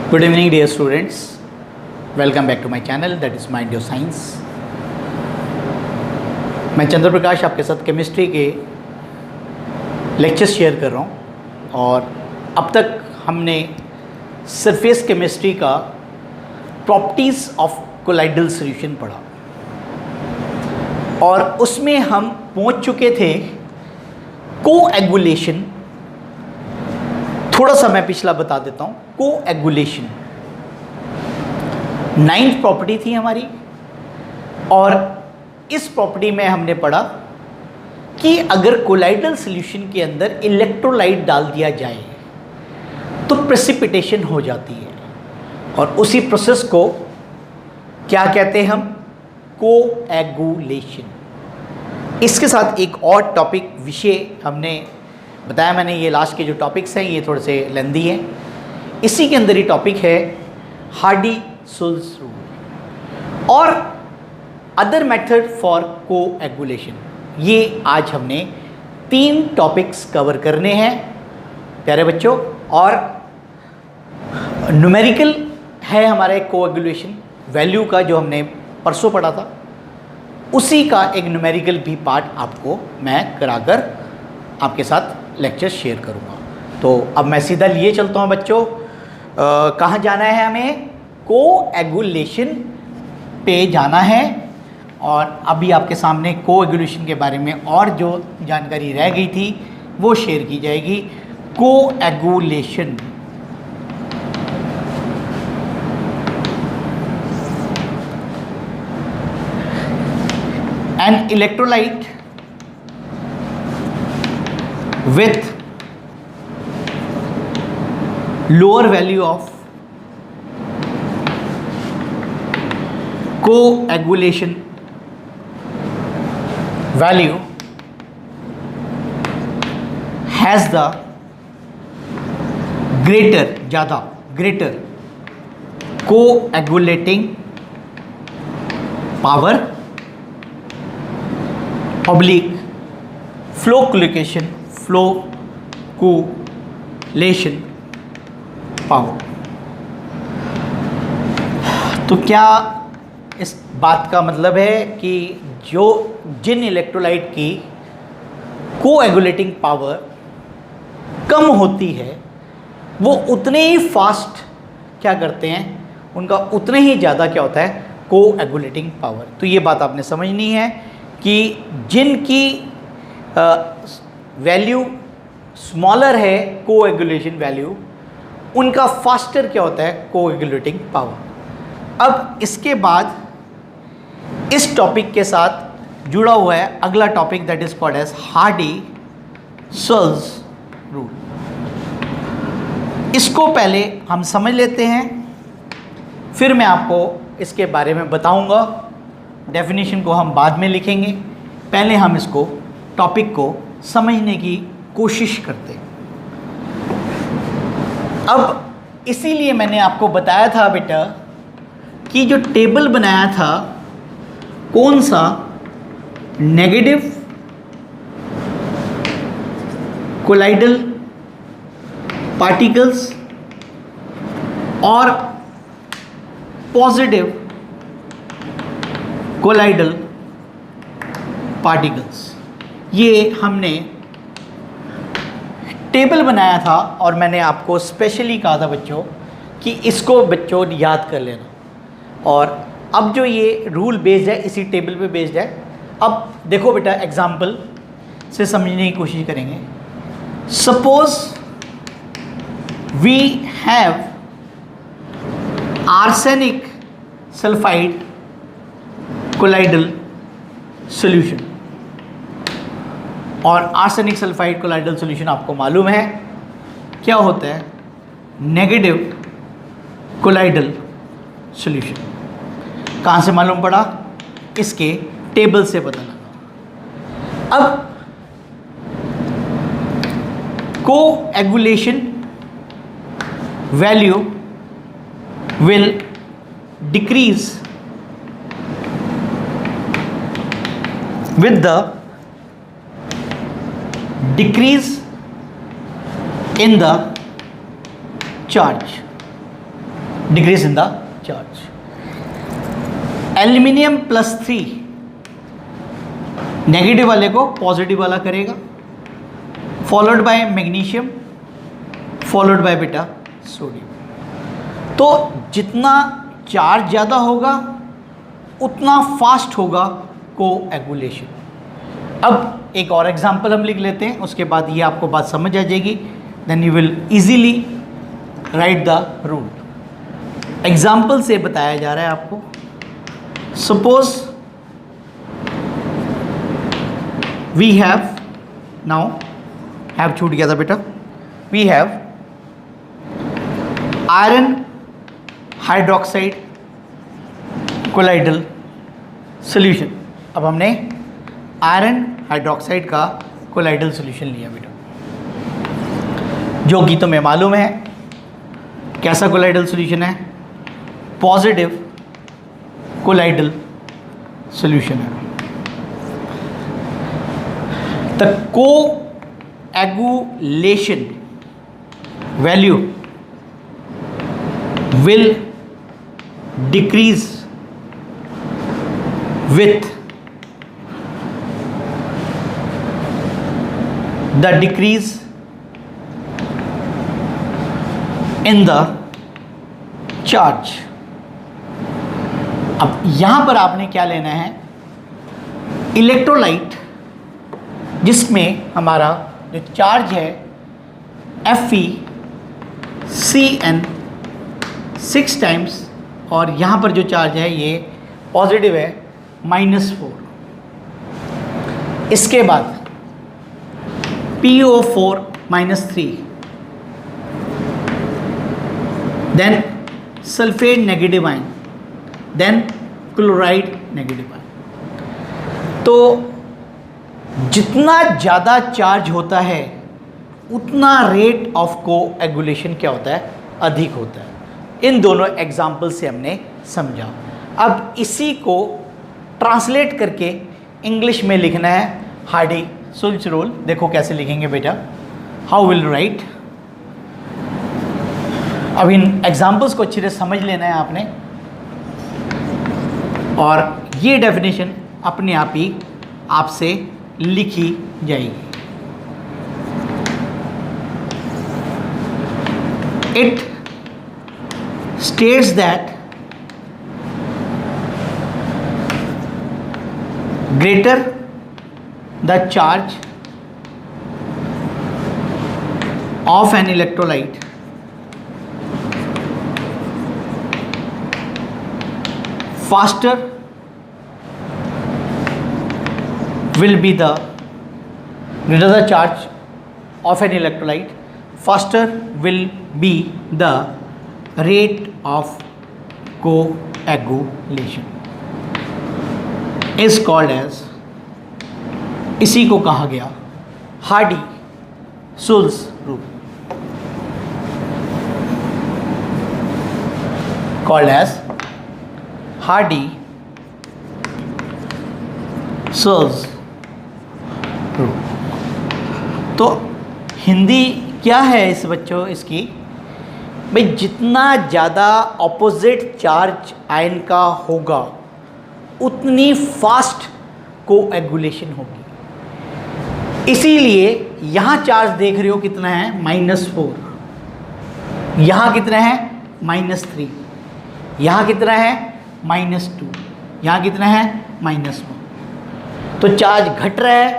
Good evening dear students, welcome back to my channel that is Mind Your Science। मैं चंद्र प्रकाश आपके साथ chemistry के lectures share कर रहा हूँ और अब तक हमने सरफेस केमिस्ट्री का प्रॉपर्टीज़ ऑफ कोलाइडल सॉल्यूशन पढ़ा और उसमें हम पहुँच चुके थे कोएगुलेशन। थोड़ा सा मैं पिछला बता देता हूँ। कोएगुलेशन 9th प्रॉपर्टी थी हमारी और इस प्रॉपर्टी में हमने पढ़ा कि अगर कोलाइडल सॉल्यूशन के अंदर इलेक्ट्रोलाइट डाल दिया जाए तो प्रेसिपिटेशन हो जाती है और उसी प्रोसेस को क्या कहते हैं हम? कोएगुलेशन। इसके साथ एक और टॉपिक विषय हमने बताया, मैंने ये लास्ट के जो टॉपिक्स हैं ये थोड़े से लेंदी हैं। इसी के अंदर ही टॉपिक है हार्डी-सुल्ज़ रूल और अदर मेथड फॉर कोएगुलेशन। ये आज हमने 3 टॉपिक्स कवर करने हैं प्यारे बच्चों। और न्यूमेरिकल है हमारे कोएगुलेशन वैल्यू का जो हमने परसों पढ़ा था, उसी का एक न्यूमेरिकल भी पार्ट आपको मैं कराकर आपके साथ लेक्चर शेयर करूँगा। तो अब मैं सीधा लिए चलता हूँ बच्चों, कहाँ जाना है हमें? कोएगुलेशन पे जाना है। और अभी आपके सामने कोएगुलेशन के बारे में और जो जानकारी रह गई थी वो शेयर की जाएगी। Coagulation an electrolyte with lower value of coagulation value has the greater coagulating power oblique flocculation power. तो क्या इस बात का मतलब है कि जिन इलेक्ट्रोलाइट की कोएगुलेटिंग पावर कम होती है वो उतने ही फास्ट क्या करते हैं, उनका उतने ही ज़्यादा क्या होता है? Coagulating power. तो ये बात आपने समझनी है कि जिनकी वैल्यू स्मॉलर है कोएगुलेशन वैल्यू, उनका फास्टर क्या होता है? Coagulating power. अब इसके बाद इस टॉपिक के साथ जुड़ा हुआ है अगला topic that is called as Hardy Schulze rule. इसको पहले हम समझ लेते हैं, फिर मैं आपको इसके बारे में बताऊंगा। डेफिनेशन को हम बाद में लिखेंगे, पहले हम इसको टॉपिक को समझने की कोशिश करते हैं। अब इसीलिए मैंने आपको बताया था बेटा कि जो टेबल बनाया था कौन सा? नेगेटिव कोलाइडल पार्टिकल्स और पॉजिटिव कोलाइडल पार्टिकल्स, ये हमने टेबल बनाया था और मैंने आपको स्पेशली कहा था बच्चों कि इसको बच्चों याद कर लेना। और अब जो ये रूल बेस्ड है इसी टेबल पे बेस्ड है। अब देखो बेटा एग्जाम्पल से समझने की कोशिश करेंगे। Suppose we have arsenic sulphide colloidal solution, और आर्सेनिक सल्फाइड कोलाइडल सॉल्यूशन आपको मालूम है क्या होता है? Negative colloidal solution. कहाँ से मालूम पड़ा? इसके टेबल से पता लगा। अब coagulation value will decrease with the decrease in the charge। Decrease in the charge. Aluminium +3 negative वाले को पॉजिटिव वाला करेगा, followed by magnesium, followed by बेटा सोडियम। तो जितना चार्ज ज़्यादा होगा उतना फास्ट होगा कोएगुलेशन। अब एक और एग्जांपल हम लिख लेते हैं, उसके बाद ये आपको बात समझ आ जाएगी। Then you will easily write the rule. Example से बताया जा रहा है आपको। Suppose we have, now have छूट गया था बेटा, we have iron hydroxide colloidal solution. अब हमने आयरन हाइड्रोक्साइड का कोलाइडल सॉल्यूशन लिया बेटा, जो कि तुम्हें मालूम है कैसा कोलाइडल सॉल्यूशन है, पॉजिटिव कोलाइडल सॉल्यूशन है। The coagulation value will decrease with the decrease in the charge। अब यहां पर आपने क्या लेना है, इलेक्ट्रोलाइट जिसमें हमारा जो चार्ज है FeCN 6 टाइम्स, और यहां पर जो चार्ज है ये पॉजिटिव है -4। इसके बाद PO4 -3, then sulphate negative ion, then chloride negative ion. तो जितना ज़्यादा चार्ज होता है उतना रेट ऑफ कोएगुलेशन क्या होता है, अधिक होता है। इन दोनों एग्जाम्पल से हमने समझा। अब इसी को ट्रांसलेट करके इंग्लिश में लिखना है हार्डी-सुल्ज रूल। देखो कैसे लिखेंगे बेटा, हाउ विल राइट। अब इन एग्जाम्पल्स को अच्छे से समझ लेना है आपने, और ये डेफिनेशन अपने आप ही आपसे लिखी जाएगी। It states that greater the charge of an electrolyte, faster will be the greater the charge of an electrolyte, faster will be the rate of coagulation is called as, इसी को कहा गया Hardy-Schultz rule, called as Hardy-Schultz rule. तो हिंदी क्या है इस बच्चों इसकी, भाई जितना ज़्यादा ऑपोजिट चार्ज आयन का होगा उतनी फास्ट कोएगुलेशन होगी। इसीलिए यहाँ चार्ज देख रहे हो कितना है, -4, यहाँ कितना है -3, यहाँ कितना है -2, यहाँ कितना है -1। तो चार्ज घट रहा है,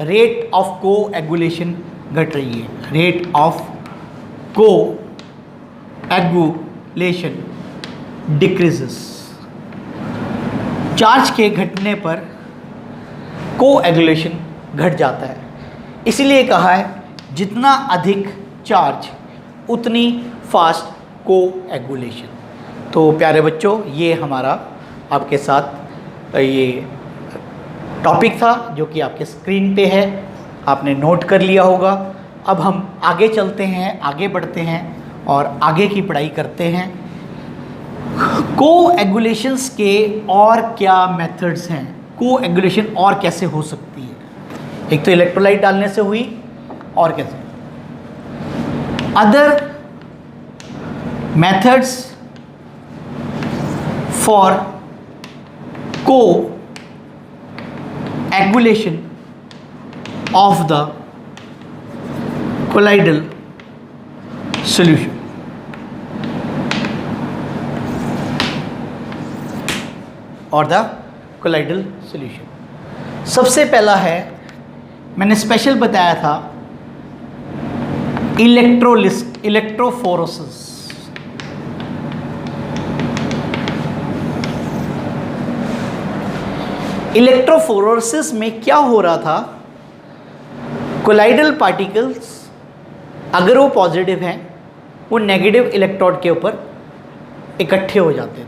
रेट ऑफ कोएगुलेशन घट रही है, rate of coagulation decreases. Charge के घटने पर कोएगुलेशन घट जाता है, इसलिए कहा है जितना अधिक चार्ज उतनी फास्ट कोएगुलेशन। तो प्यारे बच्चों, ये हमारा आपके साथ ये टॉपिक था जो कि आपके स्क्रीन पे है, आपने नोट कर लिया होगा। अब हम आगे चलते हैं, आगे बढ़ते हैं और आगे की पढ़ाई करते हैं। कोएगुलेशंस के और क्या मेथड्स हैं, कोएगुलेशन और कैसे हो सकती है। एक तो इलेक्ट्रोलाइट डालने से हुई, और कैसे other methods for coagulation of the colloidal solution. और द कोलाइडल सॉल्यूशन। सबसे पहला है, मैंने स्पेशल बताया था, इलेक्ट्रोफोरोसिस। इलेक्ट्रोफोरोसिस में क्या हो रहा था, कोलाइडल पार्टिकल्स अगर वो पॉजिटिव हैं वो नेगेटिव इलेक्ट्रोड के ऊपर इकट्ठे हो जाते थे,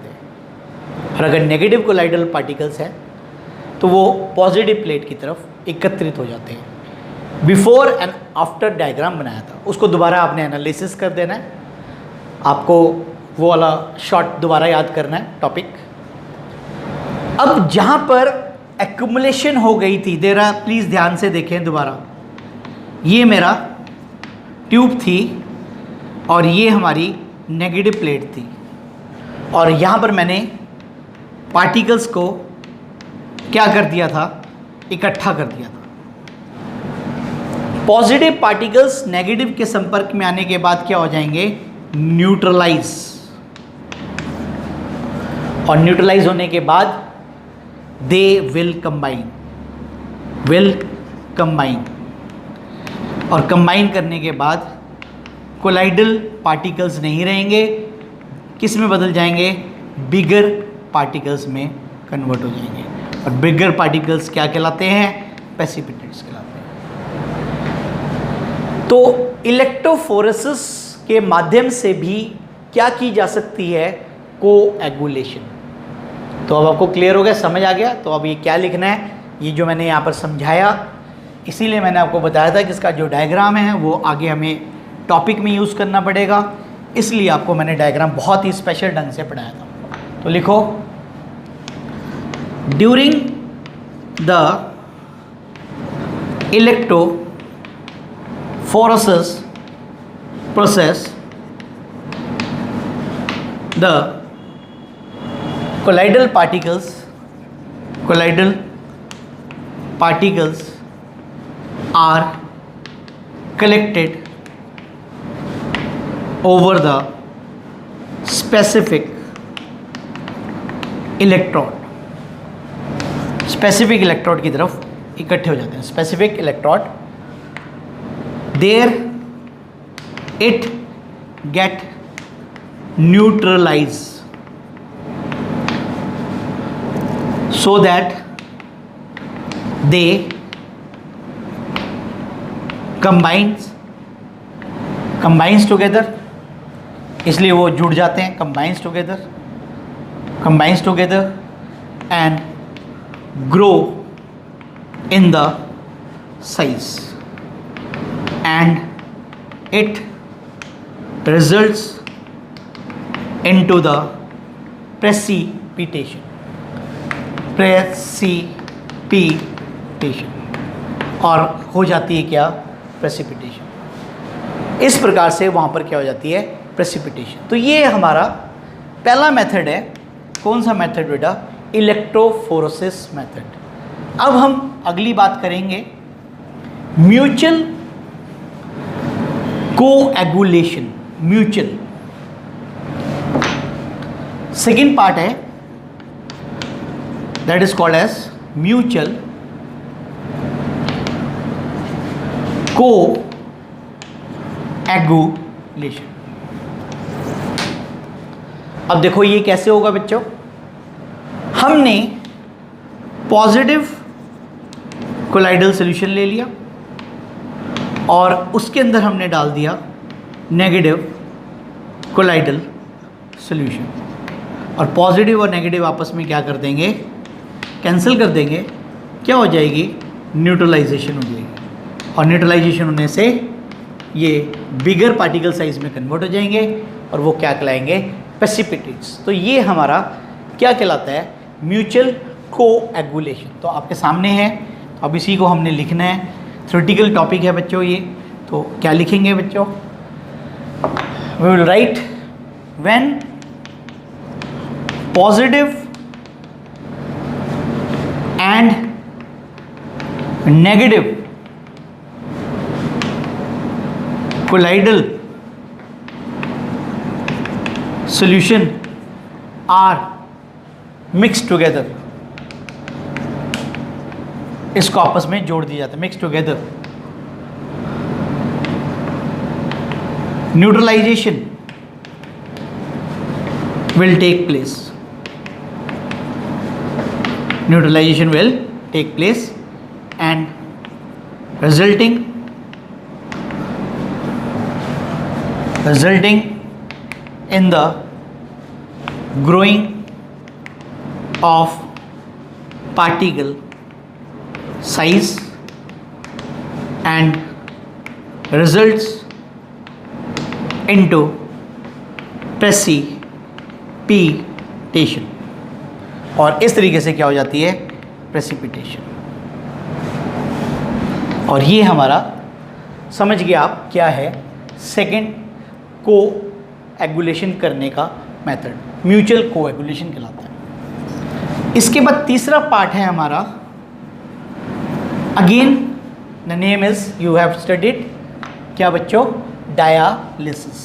और अगर नेगेटिव कोलाइडल पार्टिकल्स हैं तो वो पॉजिटिव प्लेट की तरफ एकत्रित हो जाते हैं। बिफोर एंड आफ्टर डायग्राम बनाया था, उसको दोबारा आपने एनालिसिस कर देना है, आपको वो वाला शॉर्ट दोबारा याद करना है टॉपिक। अब जहाँ पर एक्युमुलेशन हो गई थी, देरा प्लीज़ ध्यान से देखें दोबारा, ये मेरा ट्यूब थी और ये हमारी नेगेटिव प्लेट थी, और यहाँ पर मैंने पार्टिकल्स को क्या कर दिया था, इकट्ठा कर दिया था। पॉजिटिव पार्टिकल्स नेगेटिव के संपर्क में आने के बाद क्या हो जाएंगे, न्यूट्रलाइज, और न्यूट्रलाइज होने के बाद दे विल कंबाइन, और कंबाइन करने के बाद कोलाइडल पार्टिकल्स नहीं रहेंगे, किस में बदल जाएंगे, बिगर पार्टिकल्स में कन्वर्ट हो जाएंगे, और बिगर पार्टिकल्स क्या कहलाते हैं, प्रेसिपिटेट्स कहलाते हैं। तो इलेक्ट्रोफोरेसिस के माध्यम से भी क्या की जा सकती है, कोएगुलेशन। तो अब आपको क्लियर हो गया, समझ आ गया। तो अब ये क्या लिखना है, ये जो मैंने यहाँ पर समझाया, इसीलिए मैंने आपको बताया था कि इसका जो डायग्राम है वो आगे हमें टॉपिक में यूज़ करना पड़ेगा, इसलिए आपको मैंने डायग्राम बहुत ही स्पेशल ढंग से पढ़ाया था। तो लिखो, during the electrophoresis process the colloidal particles are collected over the specific electrode की तरफ इकट्ठे हो जाते हैं। Specific electrode, there it get neutralize so that they combines together, इसलिए वो जुड़ जाते हैं, combines together and grow in the size, and it results into the precipitation, और हो जाती है क्या, प्रेसिपिटेशन। इस प्रकार से वहाँ पर क्या हो जाती है, प्रेसिपिटेशन। तो ये हमारा पहला मेथड है। कौन सा मेथड बेटा, इलेक्ट्रोफोरेसिस मेथड। अब हम अगली बात करेंगे mutual coagulation. Mutual second part है, that is called as mutual coagulation। अब देखो ये कैसे होगा बच्चों, हमने पॉजिटिव कोलाइडल सॉल्यूशन ले लिया और उसके अंदर हमने डाल दिया नेगेटिव कोलाइडल सॉल्यूशन, और पॉजिटिव और नेगेटिव आपस में क्या कर देंगे, कैंसिल कर देंगे। क्या हो जाएगी, न्यूट्रलाइजेशन हो जाएगी, और न्यूट्रलाइजेशन होने से ये बिगर पार्टिकल साइज में कन्वर्ट हो जाएंगे, और वो क्या कहलाएंगे, प्रेसिपिटेट्स। तो ये हमारा क्या कहलाता है, म्यूचुअल कोएगुलेशन। तो आपके सामने है, तो अब इसी को हमने लिखना है। थ्योरेटिकल टॉपिक है बच्चों ये, तो क्या लिखेंगे बच्चों, we will write when positive and negative colloidal solution are mixed together, इसको आपस में जोड़ दिया जाता है, mixed together. Neutralization will take place. Neutralization will take place and resulting in the growing of particle size and results into precipitation. और इस तरीके से क्या हो जाती है? प्रेसिपिटेशन. और ये हमारा समझ गया आप क्या है सेकेंड को एगुलेशन करने का मेथड, म्यूचुअल को एगुलेशन कहलाता है. इसके बाद तीसरा पार्ट है हमारा, again the name is, you have studied क्या बच्चों? डायालिसिस.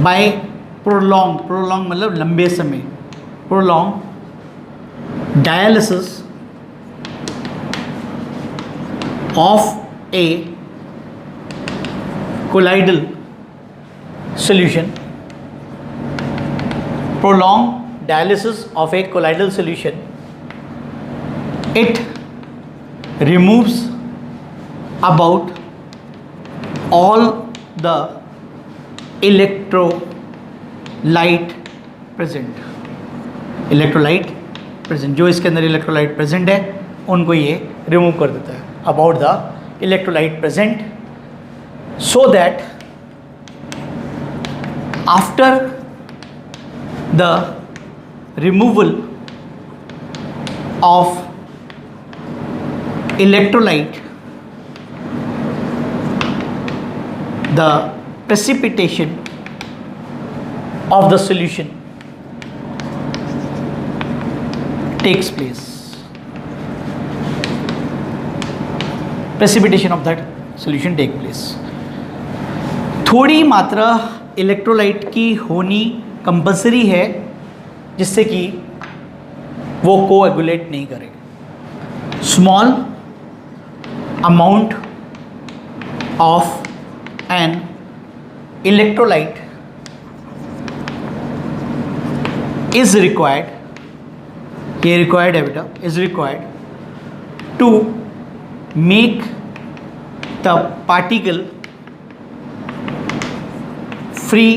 बाय प्रोलॉन्ग मतलब लंबे समय, prolong dialysis of A colloidal solution, prolonged dialysis of a colloidal solution, it removes about all the electrolyte present. जो इसके अंदर इलेक्ट्रोलाइट प्रेजेंट है उनको ये रिमूव कर देता है, about the electrolyte present, so that after the removal of electrolyte, the precipitation of the solution takes place. Precipitation of that solution take place. थोड़ी मात्रा इलेक्ट्रोलाइट की होनी कंपलसरी है जिससे कि वो कोएगुलेट नहीं करेगा. Small amount of an electrolyte is required, ये रिक्वायर्ड है बेटा, is required to make the particle free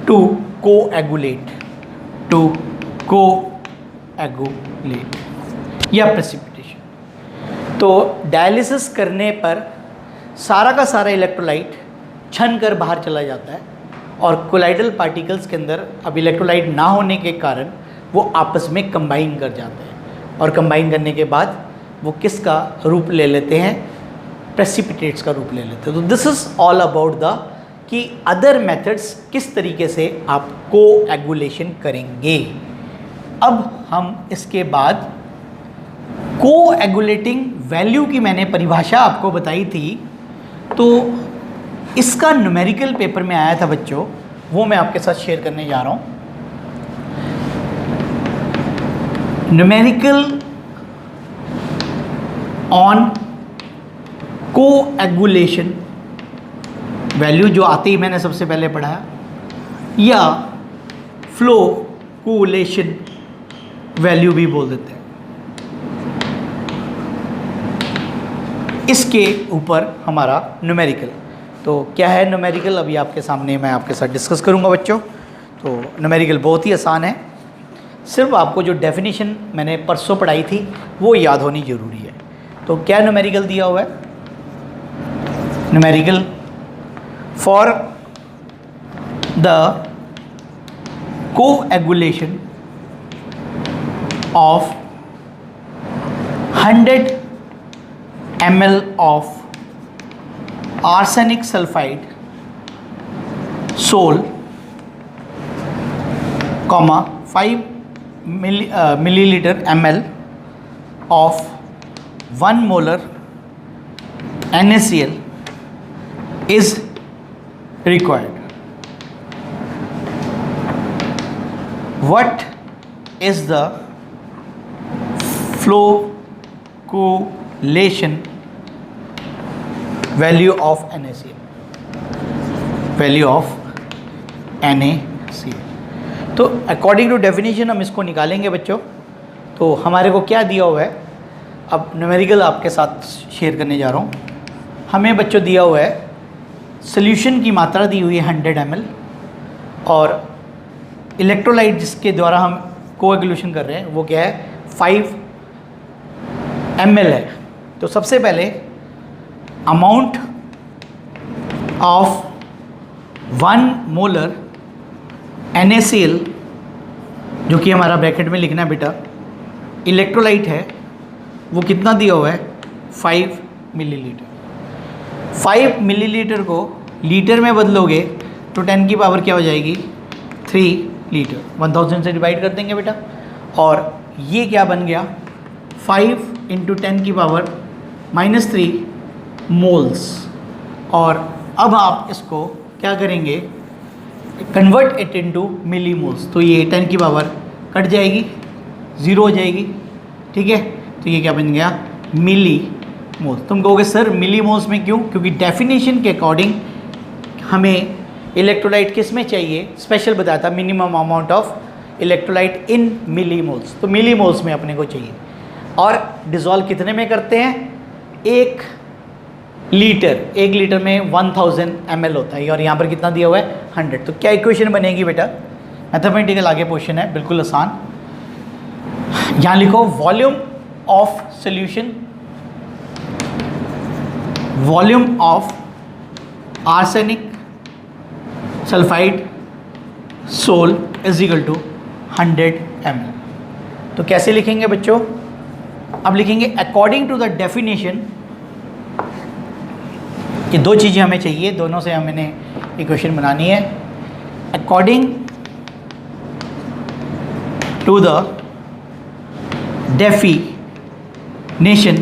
to coagulate या प्रेसिपिटेशन. तो डायलिसिस करने पर सारा का सारा इलेक्ट्रोलाइट छन कर बाहर चला जाता है और कोलाइडल पार्टिकल्स के अंदर अब इलेक्ट्रोलाइट ना होने के कारण वो आपस में कंबाइन कर जाते हैं और कंबाइन करने के बाद वो किसका रूप ले लेते हैं? प्रेसिपिटेट्स का रूप ले लेते हैं. तो this is all about the कि अदर मेथड्स किस तरीके से आप कोएगुलेशन करेंगे. अब हम इसके बाद कोएगुलेटिंग वैल्यू की मैंने परिभाषा आपको बताई थी, तो इसका न्यूमेरिकल पेपर में आया था बच्चों, वो मैं आपके साथ शेयर करने जा रहा हूँ. न्यूमेरिकल ऑन कोएगुलेशन वैल्यू, जो आते ही मैंने सबसे पहले पढ़ाया, या फ्लो कोएगुलेशन वैल्यू भी बोल देते हैं. इसके ऊपर हमारा न्यूमेरिकल, तो क्या है न्यूमेरिकल अभी आपके सामने मैं आपके साथ डिस्कस करूंगा बच्चों. तो न्यूमेरिकल बहुत ही आसान है, सिर्फ आपको जो डेफिनेशन मैंने परसों पढ़ाई थी वो याद होनी ज़रूरी है. तो क्या न्यूमेरिकल दिया हुआ है? Numerical for the coagulation of 100 ml of arsenic sulphide sol, 5 milliliter ml of 1 molar NaCl is required. What is the flocculation value of NaCl? Value of NaCl. तो अकॉर्डिंग टू डेफिनेशन हम इसको निकालेंगे बच्चों। तो हमारे को क्या दिया हुआ है, अब न्यूमेरिकल आपके साथ शेयर करने जा रहा हूँ। हमें बच्चों दिया हुआ है सोल्यूशन की मात्रा दी हुई है 100 ml, और इलेक्ट्रोलाइट जिसके द्वारा हम कोएगुलेशन कर रहे हैं वो क्या है 5 ml है। तो सबसे पहले अमाउंट ऑफ 1 मोलर NaCl, जो कि हमारा ब्रैकेट में लिखना है बेटा, इलेक्ट्रोलाइट है, वो कितना दिया हुआ है 5 मिलीलीटर। 5 मिलीलीटर को लीटर में बदलोगे तो 10 की पावर क्या हो जाएगी 3 लीटर। 1000 से डिवाइड कर देंगे बेटा, और ये क्या बन गया 5 इंटू 10 की पावर -3 मोल्स। और अब आप इसको क्या करेंगे, convert it into millimoles. तो ये 10 की पावर कट जाएगी, 0 हो जाएगी, ठीक है। तो ये क्या बन गया मिली मोल्स। तुम कहोगे सर मिली मोल्स में क्यों, क्योंकि डेफिनेशन के अकॉर्डिंग हमें इलेक्ट्रोलाइट किस में चाहिए, स्पेशल बताया था minimum amount of electrolyte in millimoles, तो मिली मोल्स में अपने को चाहिए। और डिज़ोल्व कितने में करते हैं, 1 लीटर में 1000 ml होता है, और यहाँ पर कितना दिया हुआ है 100। तो क्या इक्वेशन बनेगी बेटा, मैथमेटिकल आगे क्वेश्चन है, बिल्कुल आसान। यहाँ लिखो volume of solution, volume of arsenic sulphide sol is equal to 100 ml। तो कैसे लिखेंगे बच्चों, अब लिखेंगे अकॉर्डिंग टू द डेफिनेशन। ये दो चीज़ें हमें चाहिए, दोनों से हमें इक्वेशन बनानी है। अकॉर्डिंग टू द डेफिनेशन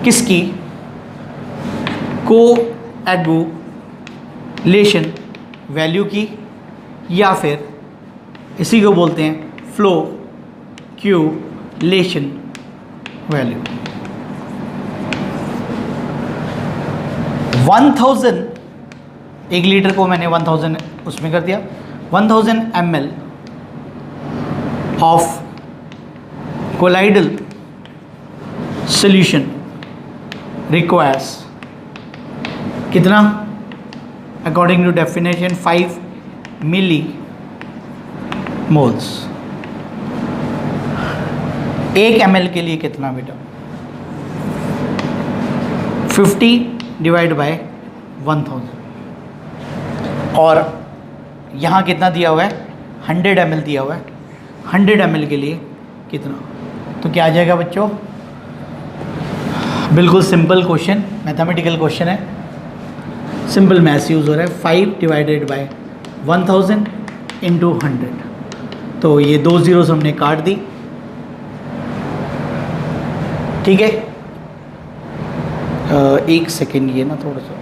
किसकी, कोएगुलेशन वैल्यू की, या फिर इसी को बोलते हैं फ्लोक्यूलेशन वैल्यू। 1000, 1 लीटर को मैंने 1000 उसमें कर दिया, 1000 ml of colloidal solution requires कितना, according to definition 5 millimoles. 1 ml के लिए कितना बेटा 50 डिवाइड बाय 1000, और यहाँ कितना दिया हुआ है 100 ml दिया हुआ है। 100 ml के लिए कितना, तो क्या आ जाएगा बच्चों, बिल्कुल सिंपल क्वेश्चन, मैथमेटिकल क्वेश्चन है, सिंपल मैथ्स यूज़ हो रहा है। 5 डिवाइडेड बाय 1000 इंटू 100, तो ये 2 zeros हमने काट दी, ठीक है। एक सेकेंड, ये ना थोड़ा सा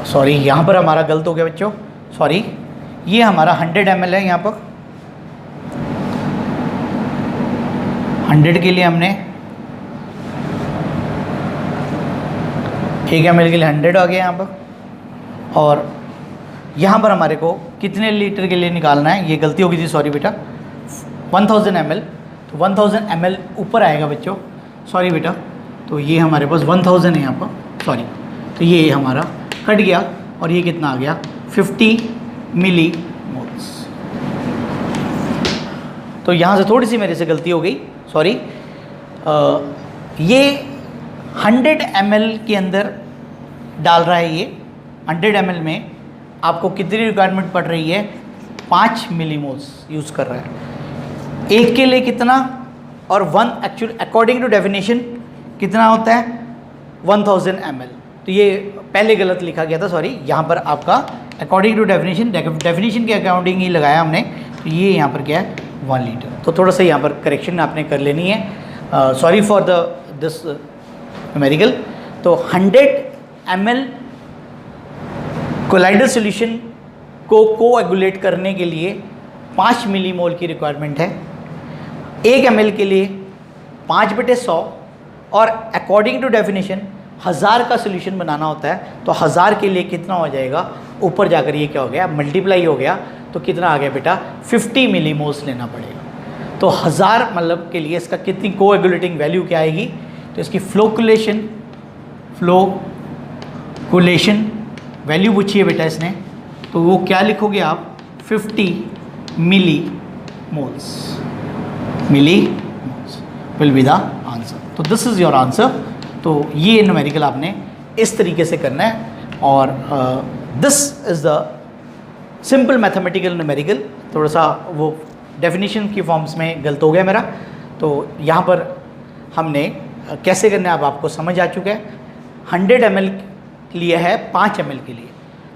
सॉरी, यहाँ पर हमारा गलत हो गया बच्चों, सॉरी। ये हमारा 100 ml है, यहाँ पर 100 के लिए हमने 1 ml के लिए 100 आ गया यहाँ पर, और यहाँ पर हमारे को कितने लीटर के लिए निकालना है, ये गलती हो गई थी, सॉरी बेटा। 1000 ml, तो 1000 ml ऊपर आएगा बच्चों, सॉरी बेटा। तो ये हमारे पास 1000 है यहाँ पर, सॉरी, तो ये हमारा कट गया, और ये कितना आ गया 50 मिली मोल्स। तो यहाँ से थोड़ी सी मेरे से गलती हो गई, सॉरी। ये 100 ml के अंदर डाल रहा है, ये 100 ml में आपको कितनी रिक्वायरमेंट पड़ रही है 5 मिलीमोल्स यूज़ कर रहा है। एक के लिए कितना, और 1 एक्चुअल अकॉर्डिंग टू डेफिनेशन कितना होता है 1000 ml। तो ये पहले गलत लिखा गया था, सॉरी, यहाँ पर आपका अकॉर्डिंग टू डेफिनेशन, डेफिनेशन के अकॉर्डिंग ही लगाया हमने, तो ये यहाँ पर क्या है 1 लीटर। तो थोड़ा सा यहाँ पर करेक्शन आपने कर लेनी है, सॉरी फॉर दिस न्यूमेरिकल। तो 100 ml कोलाइडल सॉल्यूशन को कोएगुलेट करने के लिए 5 मिलीमोल की रिक्वायरमेंट है। 1 ml के लिए 5/100, और अकॉर्डिंग टू डेफिनेशन 1000 का सोल्यूशन बनाना होता है, तो 1000 के लिए कितना हो जाएगा, ऊपर जाकर ये क्या हो गया, मल्टीप्लाई हो गया, तो कितना आ गया बेटा 50 मिलीमोल्स लेना पड़ेगा। तो 1000 मतलब के लिए इसका कितनी कोएगुलेटिंग वैल्यू क्या आएगी, तो इसकी फ्लोकुलेशन वैल्यू पूछी है बेटा इसने, तो वो क्या लिखोगे आप 50 millimoles will be the answer. तो दिस इज़ योर आंसर। तो ये न्यूमेरिकल आपने इस तरीके से करना है, और this is the simple mathematical numerical. थोड़ा सा वो डेफिनेशन की फॉर्म्स में गलत हो गया मेरा, तो यहाँ पर हमने कैसे करना है अब आपको समझ आ चुका है। 100 ml लिया है 5 ml के लिए,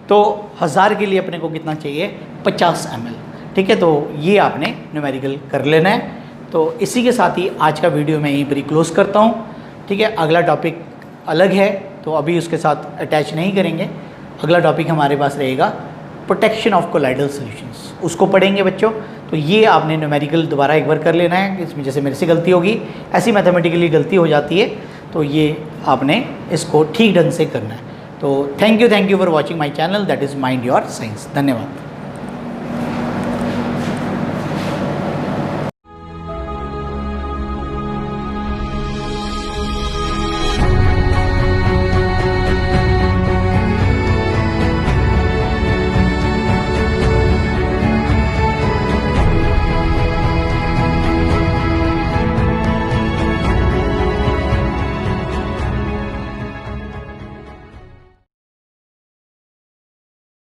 तो 1000 के लिए अपने को कितना चाहिए 50 ml, ठीक है। तो ये आपने न्यूमेरिकल कर लेना है। तो इसी के साथ ही आज का वीडियो मैं यहीं पर ही क्लोज़ करता हूँ, ठीक है। अगला टॉपिक अलग है, तो अभी उसके साथ अटैच नहीं करेंगे। अगला टॉपिक हमारे पास रहेगा प्रोटेक्शन ऑफ कोलाइडल सॉल्यूशंस, उसको पढ़ेंगे बच्चों। तो ये आपने न्यूमेरिकल दोबारा एक बार कर लेना है, इसमें जैसे मेरे से गलती होगी ऐसी मैथमेटिकली गलती हो जाती है, तो ये आपने इसको ठीक ढंग से करना है। तो thank you for watching my channel, that is mind your science. धन्यवाद।